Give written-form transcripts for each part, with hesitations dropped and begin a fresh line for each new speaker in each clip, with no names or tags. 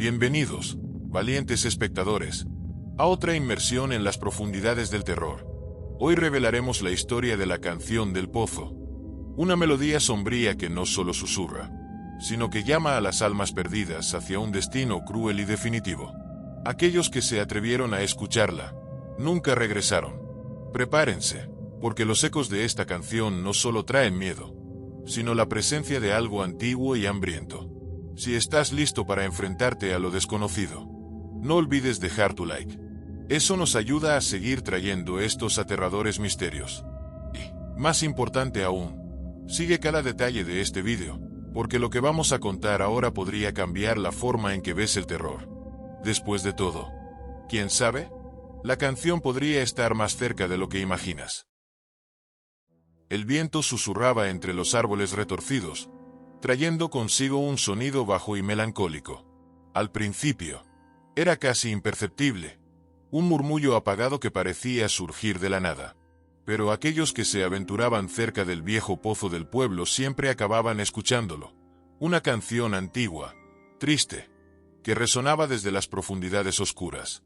Bienvenidos, valientes espectadores, a otra inmersión en las profundidades del terror. Hoy revelaremos la historia de la canción del pozo, una melodía sombría que no solo susurra, sino que llama a las almas perdidas hacia un destino cruel y definitivo. Aquellos que se atrevieron a escucharla, nunca regresaron. Prepárense, porque los ecos de esta canción no solo traen miedo, sino la presencia de algo antiguo y hambriento. Si estás listo para enfrentarte a lo desconocido, no olvides dejar tu like. Eso nos ayuda a seguir trayendo estos aterradores misterios. Y, más importante aún, sigue cada detalle de este video, porque lo que vamos a contar ahora podría cambiar la forma en que ves el terror. Después de todo, ¿quién sabe? La canción podría estar más cerca de lo que imaginas. El viento susurraba entre los árboles retorcidos, trayendo consigo un sonido bajo y melancólico. Al principio, era casi imperceptible, un murmullo apagado que parecía surgir de la nada. Pero aquellos que se aventuraban cerca del viejo pozo del pueblo siempre acababan escuchándolo. Una canción antigua, triste, que resonaba desde las profundidades oscuras.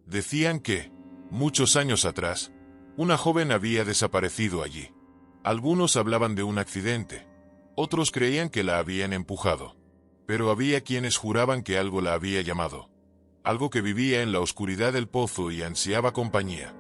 Decían que, muchos años atrás, una joven había desaparecido allí. Algunos hablaban de un accidente, otros creían que la habían empujado. Pero había quienes juraban que algo la había llamado. Algo que vivía en la oscuridad del pozo y ansiaba compañía.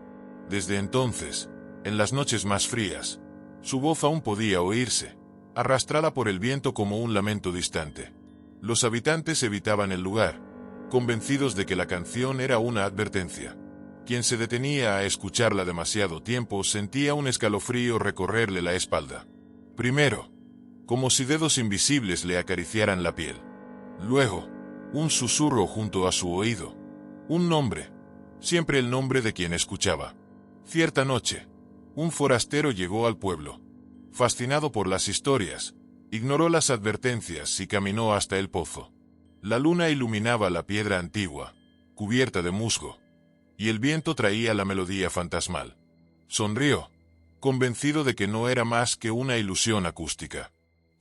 Desde entonces, en las noches más frías, su voz aún podía oírse, arrastrada por el viento como un lamento distante. Los habitantes evitaban el lugar, convencidos de que la canción era una advertencia. Quien se detenía a escucharla demasiado tiempo sentía un escalofrío recorrerle la espalda. Primero, como si dedos invisibles le acariciaran la piel. Luego, un susurro junto a su oído. Un nombre, siempre el nombre de quien escuchaba. Cierta noche, un forastero llegó al pueblo. Fascinado por las historias, ignoró las advertencias y caminó hasta el pozo. La luna iluminaba la piedra antigua, cubierta de musgo, y el viento traía la melodía fantasmal. Sonrió, convencido de que no era más que una ilusión acústica.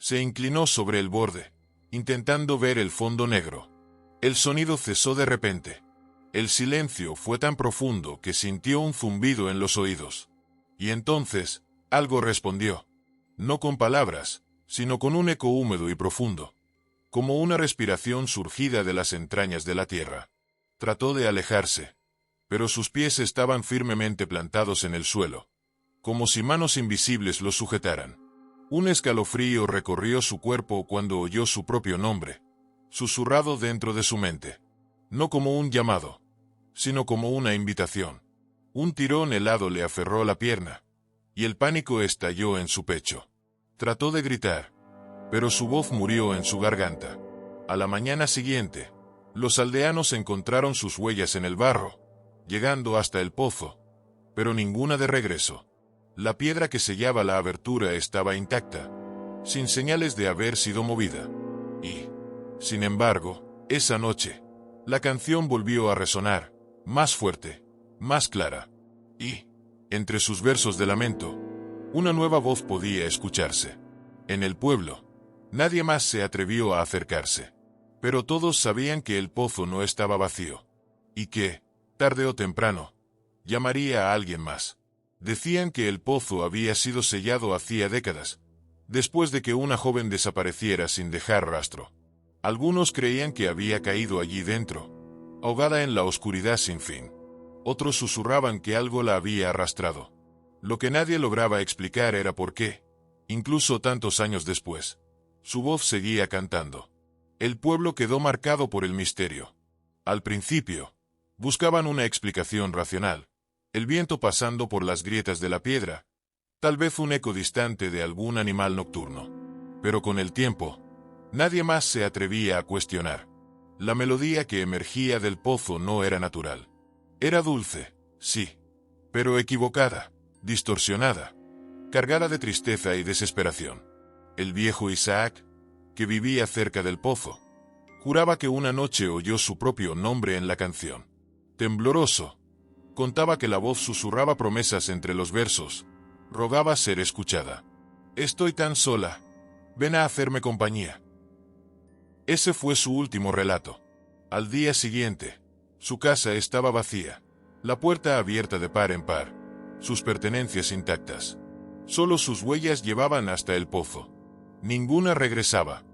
Se inclinó sobre el borde, intentando ver el fondo negro. El sonido cesó de repente. El silencio fue tan profundo que sintió un zumbido en los oídos. Y entonces, algo respondió. No con palabras, sino con un eco húmedo y profundo, como una respiración surgida de las entrañas de la tierra. Trató de alejarse, pero sus pies estaban firmemente plantados en el suelo, como si manos invisibles lo sujetaran. Un escalofrío recorrió su cuerpo cuando oyó su propio nombre, susurrado dentro de su mente. No como un llamado, sino como una invitación. Un tirón helado le aferró la pierna, y el pánico estalló en su pecho. Trató de gritar, pero su voz murió en su garganta. A la mañana siguiente, los aldeanos encontraron sus huellas en el barro, llegando hasta el pozo, pero ninguna de regreso. La piedra que sellaba la abertura estaba intacta, sin señales de haber sido movida. Y, sin embargo, esa noche, la canción volvió a resonar, más fuerte, más clara. Y, entre sus versos de lamento, una nueva voz podía escucharse. En el pueblo, nadie más se atrevió a acercarse. Pero todos sabían que el pozo no estaba vacío, y que, tarde o temprano, llamaría a alguien más. Decían que el pozo había sido sellado hacía décadas, después de que una joven desapareciera sin dejar rastro. Algunos creían que había caído allí dentro, ahogada en la oscuridad sin fin. Otros susurraban que algo la había arrastrado. Lo que nadie lograba explicar era por qué, incluso tantos años después, su voz seguía cantando. El pueblo quedó marcado por el misterio. Al principio, buscaban una explicación racional. El viento pasando por las grietas de la piedra, tal vez un eco distante de algún animal nocturno. Pero con el tiempo, nadie más se atrevía a cuestionar. La melodía que emergía del pozo no era natural. Era dulce, sí, pero equivocada, distorsionada, cargada de tristeza y desesperación. El viejo Isaac, que vivía cerca del pozo, juraba que una noche oyó su propio nombre en la canción. Tembloroso, contaba que la voz susurraba promesas entre los versos, rogaba ser escuchada. Estoy tan sola, ven a hacerme compañía. Ese fue su último relato. Al día siguiente, su casa estaba vacía, la puerta abierta de par en par, sus pertenencias intactas. Solo sus huellas llevaban hasta el pozo. Ninguna regresaba.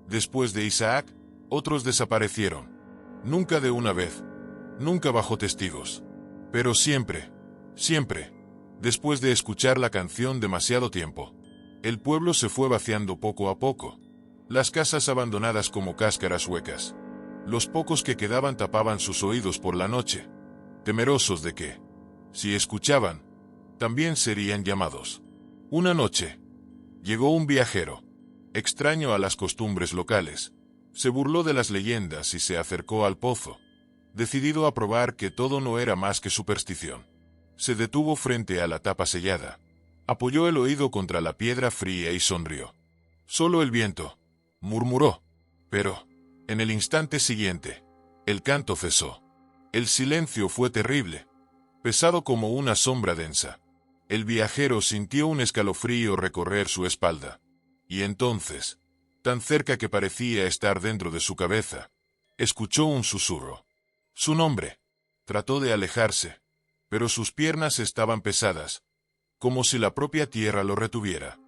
Después de Isaac, otros desaparecieron. Nunca de una vez, nunca bajo testigos. Pero siempre, después de escuchar la canción demasiado tiempo, el pueblo se fue vaciando poco a poco. Las casas abandonadas como cáscaras huecas. Los pocos que quedaban tapaban sus oídos por la noche, temerosos de que, si escuchaban, también serían llamados. Una noche, llegó un viajero, extraño a las costumbres locales, se burló de las leyendas y se acercó al pozo, decidido a probar que todo no era más que superstición. Se detuvo frente a la tapa sellada, apoyó el oído contra la piedra fría y sonrió. Solo el viento, murmuró, pero, en el instante siguiente, el canto cesó. El silencio fue terrible, pesado como una sombra densa. El viajero sintió un escalofrío recorrer su espalda. Y entonces, tan cerca que parecía estar dentro de su cabeza, escuchó un susurro. Su nombre. Trató de alejarse, pero sus piernas estaban pesadas, como si la propia tierra lo retuviera.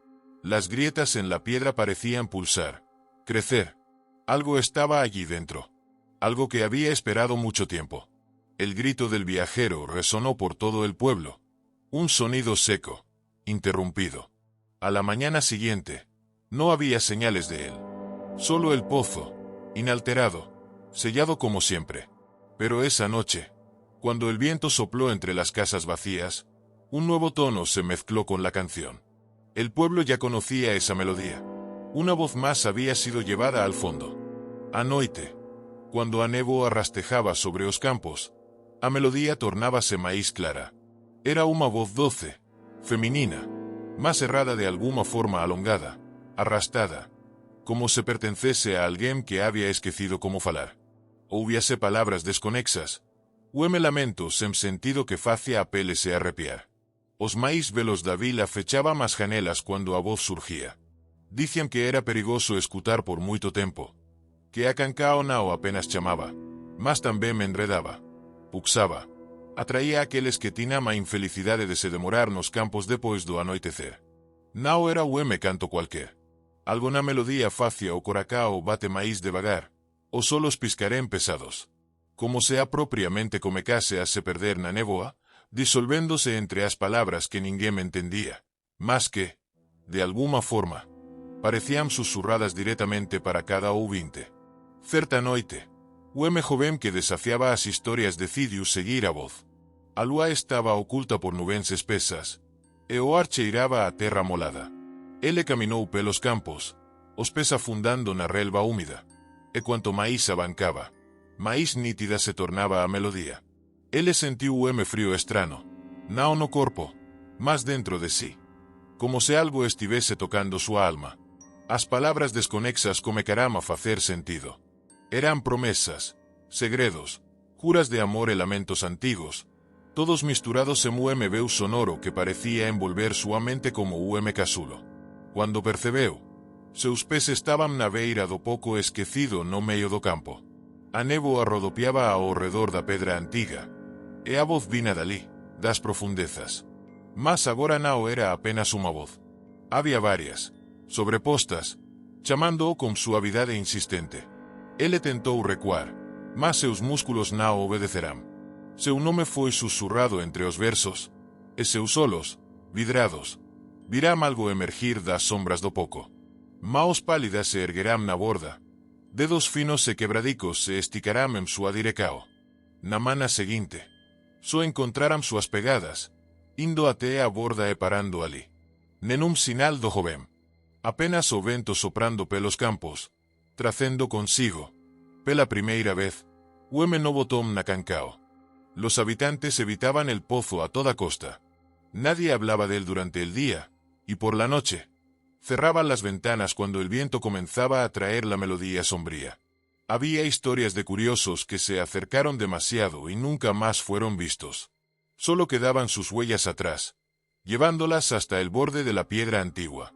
Las grietas en la piedra parecían pulsar, crecer. Algo estaba allí dentro. Algo que había esperado mucho tiempo. El grito del viajero resonó por todo el pueblo. Un sonido seco, interrumpido. A la mañana siguiente, no había señales de él. Solo el pozo, inalterado, sellado como siempre. Pero esa noche, cuando el viento sopló entre las casas vacías, un nuevo tono se mezcló con la canción. El pueblo ya conocía esa melodía. Una voz más había sido llevada al fondo. A noite, cuando a néboa rastejaba sobre os campos, a melodía tornábase máis clara. Era uma voz doce, feminina, más errada de alguna forma alongada, arrastada, como se pertencese a alguén que había esquecido como falar. Houbiase palabras desconexas, ueme lamentos en sentido que facia a pele se arrepiar. Os máis velos da vila fechaban as janelas cuando a voz surgía. Dicían que era perigoso escutar por moito tempo, que a cancao nao apenas chamaba, mas tamén me enredaba, puxaba, atraía aqueles que tinan a infelicidade de se demorar nos campos depois do anoitecer. Nao era ueme canto cualquer. Algo na melodía facia o coracao bate máis devagar, os solos piscarén pesados, como se a propiamente comecase a se perder na néboa, disolvéndose entre as palabras que ninguén entendía, mas que, de alguna forma, parecían susurradas directamente para cada ouvinte. Certa noite, o home joven que desafiaba as historias decidiu seguir a voz. A lúa estaba oculta por nubens espesas, e o ar cheiraba a terra molada. Ele caminou pelos campos, os pés afundando na relva húmida, e cuanto máis abancaba, máis nítida se tornaba a melodía. Ele sentiu o home frío estrano, nao no corpo, mas dentro de sí, como se algo estivese tocando súa alma. As palabras desconexas comecarán a facer sentido. Eran promesas, segredos, juras de amor e lamentos antigos, todos misturados en un veu sonoro que parecía envolver suavemente como un casulo. Cuando percebeu, seus pés estaban na beira do pouco esquecido no meio do campo. A néboa rodopiaba ao redor da pedra antiga, e a voz vina dali, das profundezas. Mas agora nao era apenas unha voz. Había varias, sobrepostas, chamando-o con suavidade insistente. Ele tentou recuar, mas seus músculos nao obedecerán. Seu nome foi susurrado entre os versos, e seus solos, vidrados, virám algo emergir das sombras do pouco. Maos pálidas se erguerán na borda, dedos finos e quebradicos se esticarán en súa direcao. Na mana seguinte, só encontraram súas pegadas, indo até a borda e parando ali. Nenún sinal do joven. Apenas o vento soprando pelos campos, tracendo consigo, pela primeira vez, o home no botón na cancao. Los habitantes evitaban el pozo a toda costa. Nadie hablaba de él durante el día, y por la noche, cerraban las ventanas cuando el viento comenzaba a traer la melodía sombría. Había historias de curiosos que se acercaron demasiado y nunca más fueron vistos. Solo quedaban sus huellas atrás, llevándolas hasta el borde de la piedra antigua.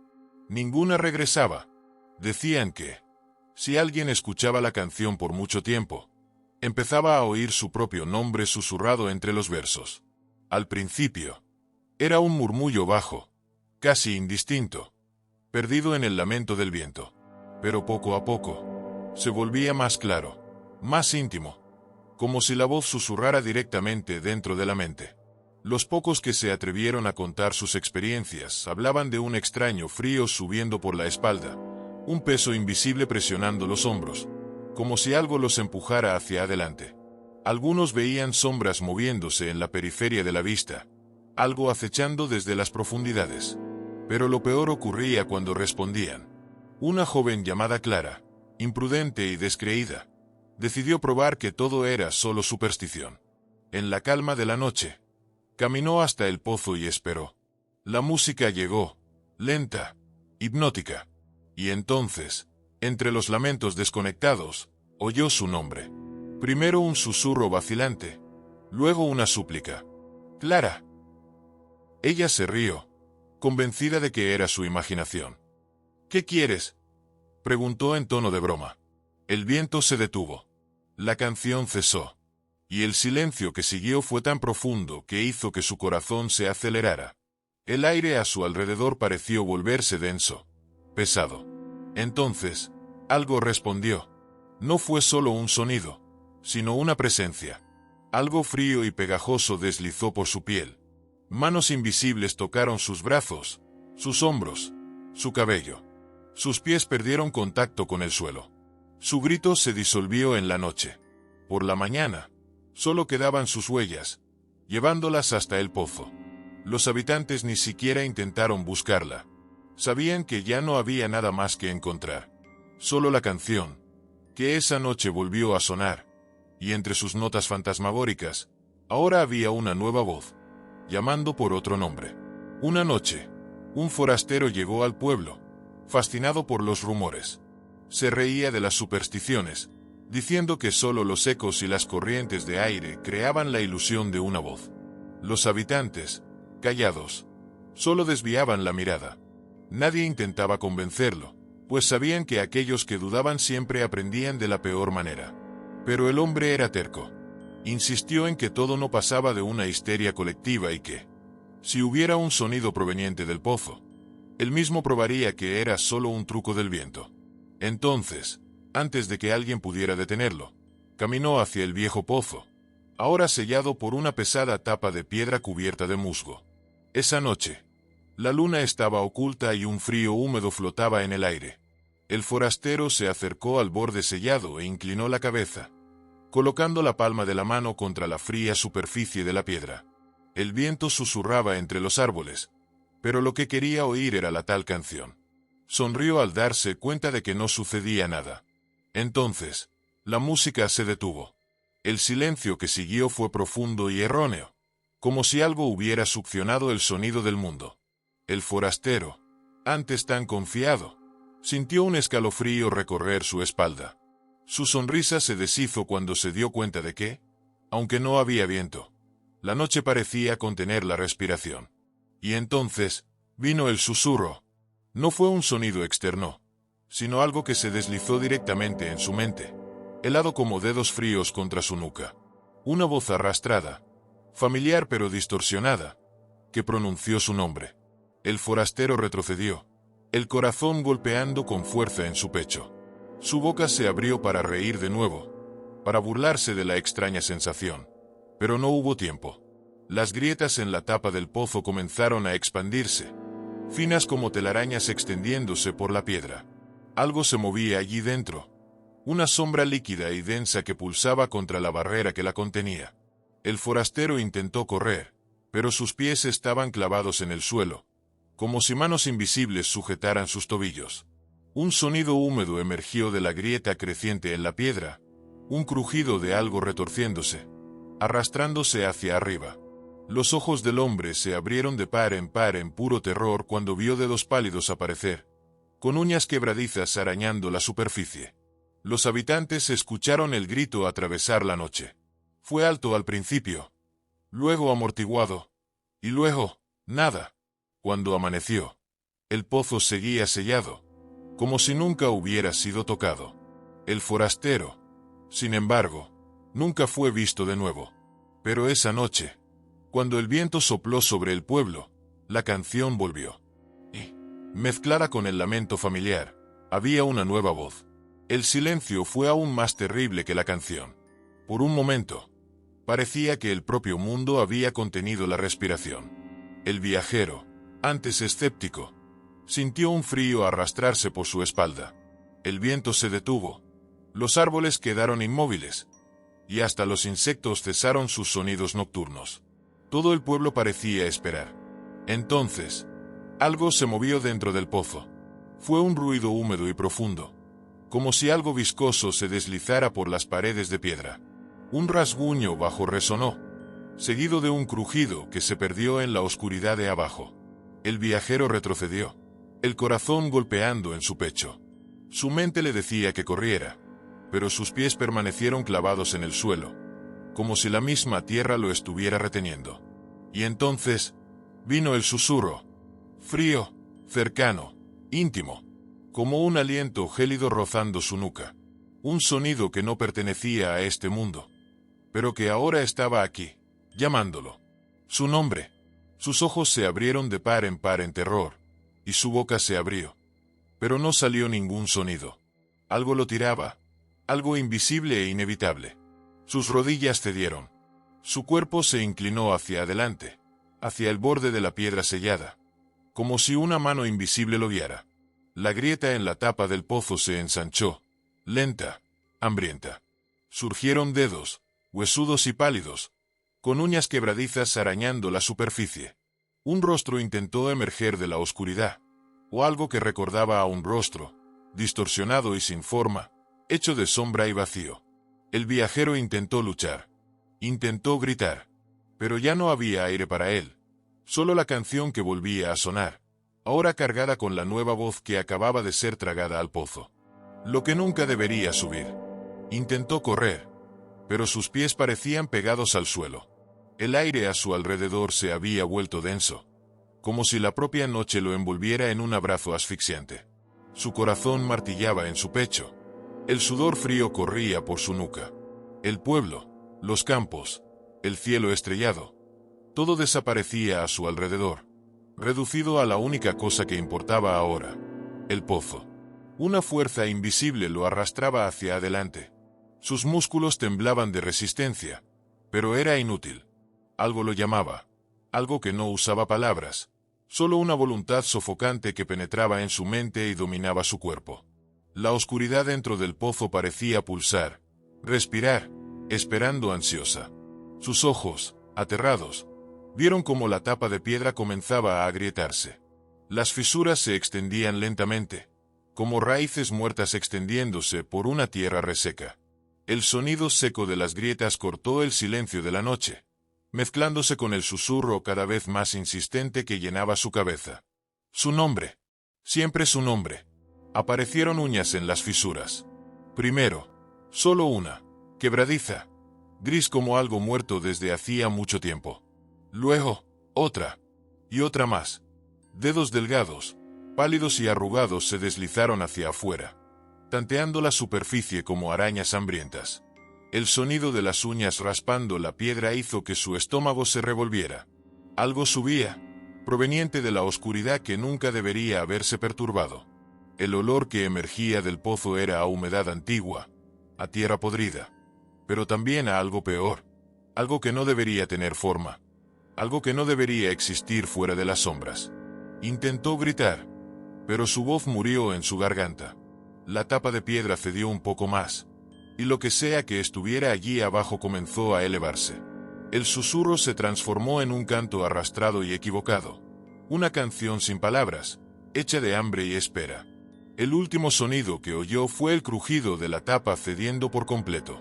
Ninguna regresaba. Decían que, si alguien escuchaba la canción por mucho tiempo, Empezaba a oír su propio nombre susurrado entre los versos. Al principio, era un murmullo bajo, casi indistinto, perdido en el lamento del viento. Pero poco a poco, se volvía más claro, más íntimo, como si la voz susurrara directamente dentro de la mente. Los pocos que se atrevieron a contar sus experiencias hablaban de un extraño frío subiendo por la espalda, un peso invisible presionando los hombros, como si algo los empujara hacia adelante. Algunos veían sombras moviéndose en la periferia de la vista, algo acechando desde las profundidades. Pero lo peor ocurría cuando respondían. Una joven llamada Clara, imprudente y descreída, decidió probar que todo era solo superstición. En la calma de la noche, caminó hasta el pozo y esperó. La música llegó, lenta, hipnótica, y entonces, entre los lamentos desconectados, oyó su nombre. Primero un susurro vacilante, luego una súplica. «Clara». Ella se rió, convencida de que era su imaginación. «¿Qué quieres?», preguntó en tono de broma. El viento se detuvo. La canción cesó. Y el silencio que siguió fue tan profundo que hizo que su corazón se acelerara. El aire a su alrededor pareció volverse denso, pesado. Entonces, algo respondió. No fue solo un sonido, sino una presencia. Algo frío y pegajoso deslizó por su piel. Manos invisibles tocaron sus brazos, sus hombros, su cabello. Sus pies perdieron contacto con el suelo. Su grito se disolvió en la noche. Por la mañana, solo quedaban sus huellas, llevándolas hasta el pozo. Los habitantes ni siquiera intentaron buscarla. Sabían que ya no había nada más que encontrar. Solo la canción, que esa noche volvió a sonar, y entre sus notas fantasmagóricas, ahora había una nueva voz, llamando por otro nombre. Una noche, un forastero llegó al pueblo, fascinado por los rumores. Se reía de las supersticiones, diciendo que solo los ecos y las corrientes de aire creaban la ilusión de una voz. Los habitantes, callados, solo desviaban la mirada. Nadie intentaba convencerlo, pues sabían que aquellos que dudaban siempre aprendían de la peor manera. Pero el hombre era terco. Insistió en que todo no pasaba de una histeria colectiva y que, si hubiera un sonido proveniente del pozo, él mismo probaría que era solo un truco del viento. Entonces, antes de que alguien pudiera detenerlo, caminó hacia el viejo pozo, ahora sellado por una pesada tapa de piedra cubierta de musgo. Esa noche, la luna estaba oculta y un frío húmedo flotaba en el aire. El forastero se acercó al borde sellado e inclinó la cabeza, colocando la palma de la mano contra la fría superficie de la piedra. El viento susurraba entre los árboles, pero lo que quería oír era la tal canción. Sonrió al darse cuenta de que no sucedía nada. Entonces, la música se detuvo. El silencio que siguió fue profundo y erróneo, como si algo hubiera succionado el sonido del mundo. El forastero, antes tan confiado, sintió un escalofrío recorrer su espalda. Su sonrisa se deshizo cuando se dio cuenta de que, aunque no había viento, la noche parecía contener la respiración. Y entonces, vino el susurro. No fue un sonido externo, sino algo que se deslizó directamente en su mente, helado como dedos fríos contra su nuca. Una voz arrastrada, familiar pero distorsionada, que pronunció su nombre. El forastero retrocedió, el corazón golpeando con fuerza en su pecho. Su boca se abrió para reír de nuevo, para burlarse de la extraña sensación. Pero no hubo tiempo. Las grietas en la tapa del pozo comenzaron a expandirse, finas como telarañas extendiéndose por la piedra. Algo se movía allí dentro, una sombra líquida y densa que pulsaba contra la barrera que la contenía. El forastero intentó correr, pero sus pies estaban clavados en el suelo, como si manos invisibles sujetaran sus tobillos. Un sonido húmedo emergió de la grieta creciente en la piedra, un crujido de algo retorciéndose, arrastrándose hacia arriba. Los ojos del hombre se abrieron de par en puro terror cuando vio dedos pálidos aparecer, con uñas quebradizas arañando la superficie. Los habitantes escucharon el grito atravesar la noche. Fue alto al principio, luego amortiguado, y luego, nada. Cuando amaneció, el pozo seguía sellado, como si nunca hubiera sido tocado. El forastero, sin embargo, Nunca fue visto de nuevo. Pero esa noche, cuando el viento sopló sobre el pueblo, la canción volvió. Y, mezclada con el lamento familiar, había una nueva voz. El silencio fue aún más terrible que la canción. Por un momento, parecía que el propio mundo había contenido la respiración. El viajero, antes escéptico, sintió un frío arrastrarse por su espalda. El viento se detuvo, los árboles quedaron inmóviles, y hasta los insectos cesaron sus sonidos nocturnos. Todo el pueblo parecía esperar. Entonces, algo se movió dentro del pozo. Fue un ruido húmedo y profundo, como si algo viscoso se deslizara por las paredes de piedra. Un rasguño bajo resonó, seguido de un crujido que se perdió en la oscuridad de abajo. El viajero retrocedió, el corazón golpeando en su pecho. Su mente le decía que corriera, pero sus pies permanecieron clavados en el suelo, como si la misma tierra lo estuviera reteniendo. Y entonces, vino el susurro, frío, cercano, íntimo, como un aliento gélido rozando su nuca. Un sonido que no pertenecía a este mundo, pero que ahora estaba aquí, llamándolo. Su nombre. Sus ojos se abrieron de par en terror, y su boca se abrió. Pero no salió ningún sonido. Algo lo tiraba, algo invisible e inevitable. Sus rodillas cedieron. Su cuerpo se inclinó hacia adelante, hacia el borde de la piedra sellada, como si una mano invisible lo guiara. La grieta en la tapa del pozo se ensanchó, lenta, hambrienta. Surgieron dedos, huesudos y pálidos, con uñas quebradizas arañando la superficie. Un rostro intentó emerger de la oscuridad, o algo que recordaba a un rostro, distorsionado y sin forma, hecho de sombra y vacío. El viajero intentó luchar, intentó gritar, pero ya no había aire para él, solo la canción que volvía a sonar, ahora cargada con la nueva voz que acababa de ser tragada al pozo. Lo que nunca debería subir. Intentó correr, pero sus pies parecían pegados al suelo. El aire a su alrededor se había vuelto denso, como si la propia noche lo envolviera en un abrazo asfixiante. Su corazón martillaba en su pecho. El sudor frío corría por su nuca. El pueblo, los campos, el cielo estrellado, todo desaparecía a su alrededor, reducido a la única cosa que importaba ahora, el pozo. Una fuerza invisible lo arrastraba hacia adelante. Sus músculos temblaban de resistencia, pero era inútil. Algo lo llamaba, algo que no usaba palabras, solo una voluntad sofocante que penetraba en su mente y dominaba su cuerpo. La oscuridad dentro del pozo parecía pulsar, respirar, esperando ansiosa. Sus ojos, aterrados, vieron cómo la tapa de piedra comenzaba a agrietarse. Las fisuras se extendían lentamente, como raíces muertas extendiéndose por una tierra reseca. El sonido seco de las grietas cortó el silencio de la noche, mezclándose con el susurro cada vez más insistente que llenaba su cabeza. Su nombre. Siempre su nombre. Aparecieron uñas en las fisuras. Primero, solo una, quebradiza, gris como algo muerto desde hacía mucho tiempo. Luego, otra, y otra más. Dedos delgados, pálidos y arrugados se deslizaron hacia afuera, tanteando la superficie como arañas hambrientas. El sonido de las uñas raspando la piedra hizo que su estómago se revolviera. Algo subía, proveniente de la oscuridad que nunca debería haberse perturbado. El olor que emergía del pozo era a humedad antigua, a tierra podrida, pero también a algo peor, algo que no debería tener forma, algo que no debería existir fuera de las sombras. Intentó gritar, pero su voz murió en su garganta. La tapa de piedra cedió un poco más, y lo que sea que estuviera allí abajo comenzó a elevarse. El susurro se transformó en un canto arrastrado y equivocado, una canción sin palabras, hecha de hambre y espera. El último sonido que oyó fue el crujido de la tapa cediendo por completo.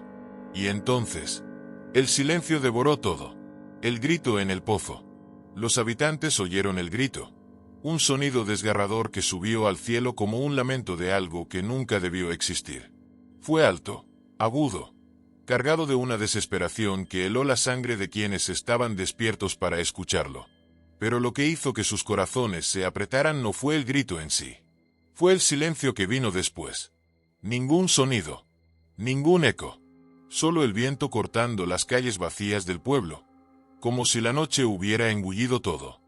Y entonces, el silencio devoró todo. El grito en el pozo. Los habitantes oyeron el grito, un sonido desgarrador que subió al cielo como un lamento de algo que nunca debió existir. Fue alto, agudo, cargado de una desesperación que heló la sangre de quienes estaban despiertos para escucharlo. Pero lo que hizo que sus corazones se apretaran no fue el grito en sí. Fue el silencio que vino después. Ningún sonido, ningún eco, solo el viento cortando las calles vacías del pueblo, como si la noche hubiera engullido todo.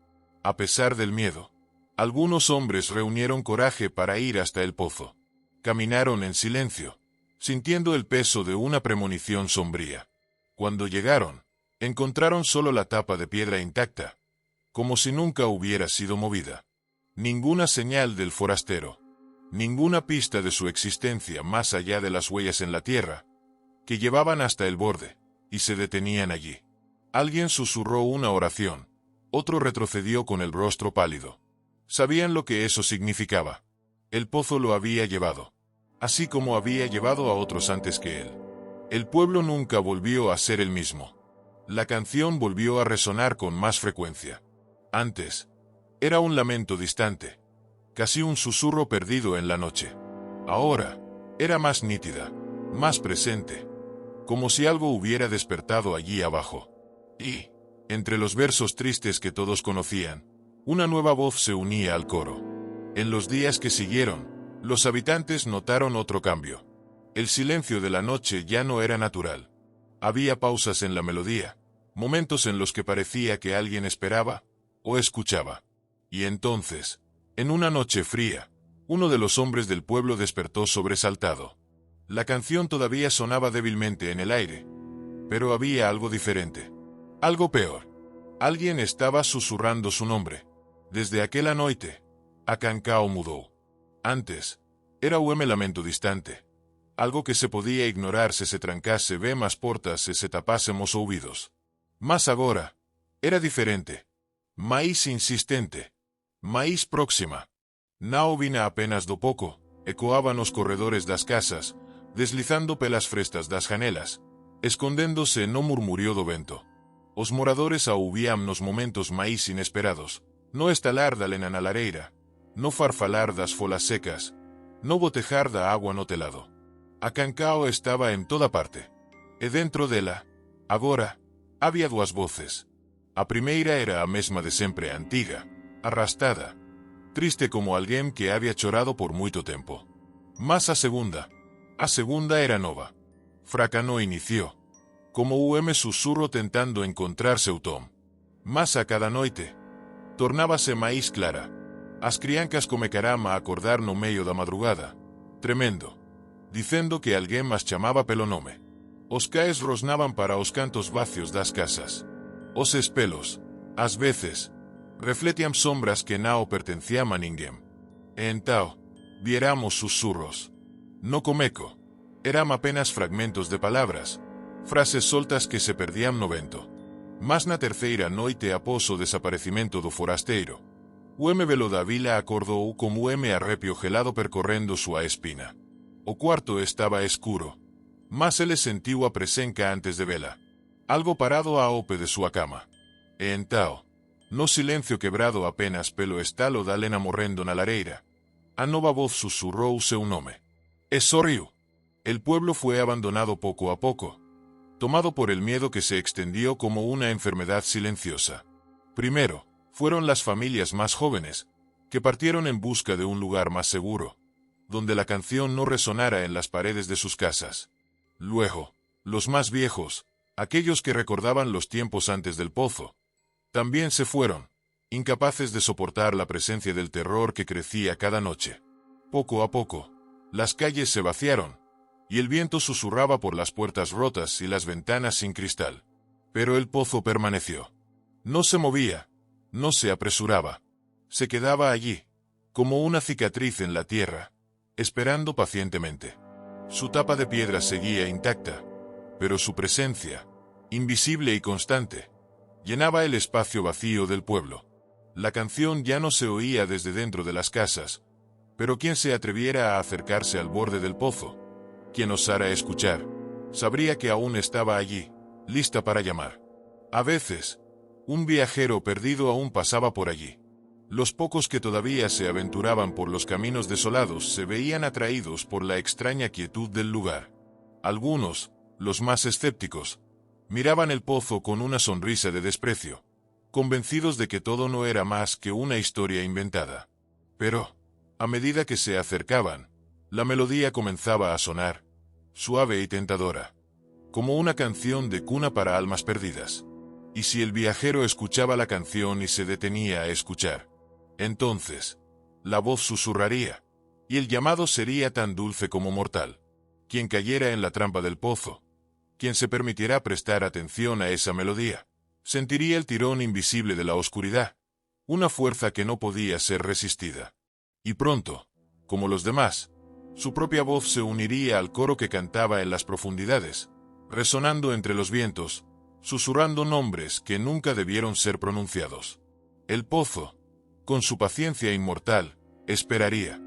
A pesar del miedo, algunos hombres reunieron coraje para ir hasta el pozo. Caminaron en silencio, sintiendo el peso de una premonición sombría. Cuando llegaron, encontraron solo la tapa de piedra intacta, como si nunca hubiera sido movida. Ninguna señal del forastero, ninguna pista de su existencia más allá de las huellas en la tierra, que llevaban hasta el borde, y se detenían allí. Alguien susurró una oración, otro retrocedió con el rostro pálido. Sabían lo que eso significaba. El pozo lo había llevado, así como había llevado a otros antes que él. El pueblo nunca volvió a ser el mismo. La canción volvió a resonar con más frecuencia. Antes, era un lamento distante, casi un susurro perdido en la noche. Ahora, era más nítida, más presente, como si algo hubiera despertado allí abajo. Y, entre los versos tristes que todos conocían, una nueva voz se unía al coro. En los días que siguieron, los habitantes notaron otro cambio. El silencio de la noche ya no era natural. Había pausas en la melodía, momentos en los que parecía que alguien esperaba o escuchaba. Y entonces, en una noche fría, uno de los hombres del pueblo despertó sobresaltado. La canción todavía sonaba débilmente en el aire, pero había algo diferente. Algo peor. Alguien estaba susurrando su nombre. Desde aquella noite, a Cancao mudou. Antes, era un lamento distante. Algo que se podía ignorar se trancase bem as portas se tapásemos ouvidos. Mas agora, era diferente. Mais insistente. Mais próxima. Nao vina apenas do pouco, ecoaba nos corredores das casas, deslizando pelas frestas das janelas, escondéndose no murmurio do vento. Os moradores a ouvían nos momentos máis inesperados, no estalar da lena na lareira, no farfalar das folas secas, no botejar da agua no telado. A Cancao estaba en toda parte. E dentro dela, agora, había dúas voces. A primeira era a mesma de sempre, antiga, arrastada, triste como alguén que había chorado por moito tempo. Mas a segunda era nova. Fraca no inició, como susurro tentando encontrar seu tom. Mas a cada noite, tornábase máis clara. As criancas comecaram a acordar no meio da madrugada, tremendo, dicendo que alguén mas chamaba pelo nome. Os caes rosnaban para os cantos vacios das casas. Os espelos, ás veces, refletían sombras que nao pertencían a ninguén. E entao, viéramos susurros. No comeco, eran apenas fragmentos de palabras, frases soltas que se perdían no vento. Mas na terceira noite após o desaparecimento do forasteiro, o velo da vila acordou como arrepio gelado percorrendo súa espina. O cuarto estaba escuro, mas ele sentiu a presenca antes de vela. Algo parado ao pé de súa cama. E entao, no silencio quebrado apenas pelo estalo da lena morrendo na lareira, a nova voz susurrou seu nome. E sorriu. El pueblo fue abandonado poco a poco, tomado por el miedo que se extendió como una enfermedad silenciosa. Primero, fueron las familias más jóvenes, que partieron en busca de un lugar más seguro, donde la canción no resonara en las paredes de sus casas. Luego, los más viejos, aquellos que recordaban los tiempos antes del pozo, también se fueron, incapaces de soportar la presencia del terror que crecía cada noche. Poco a poco, las calles se vaciaron, y el viento susurraba por las puertas rotas y las ventanas sin cristal. Pero el pozo permaneció. No se movía, no se apresuraba. Se quedaba allí, como una cicatriz en la tierra, esperando pacientemente. Su tapa de piedra seguía intacta, pero su presencia, invisible y constante, llenaba el espacio vacío del pueblo. La canción ya no se oía desde dentro de las casas, pero quien se atreviera a acercarse al borde del pozo, quien osara escuchar, sabría que aún estaba allí, lista para llamar. A veces, un viajero perdido aún pasaba por allí. Los pocos que todavía se aventuraban por los caminos desolados se veían atraídos por la extraña quietud del lugar. Algunos, los más escépticos, miraban el pozo con una sonrisa de desprecio, convencidos de que todo no era más que una historia inventada. Pero, a medida que se acercaban, la melodía comenzaba a sonar, suave y tentadora. como una canción de cuna para almas perdidas. Y si el viajero escuchaba la canción y se detenía a escuchar, entonces la voz susurraría, y el llamado sería tan dulce como mortal. Quien cayera en la trampa del pozo, quien se permitiera prestar atención a esa melodía, sentiría el tirón invisible de la oscuridad, una fuerza que no podía ser resistida. Y pronto, como los demás, su propia voz se uniría al coro que cantaba en las profundidades, resonando entre los vientos, susurrando nombres que nunca debieron ser pronunciados. El pozo, con su paciencia inmortal, esperaría.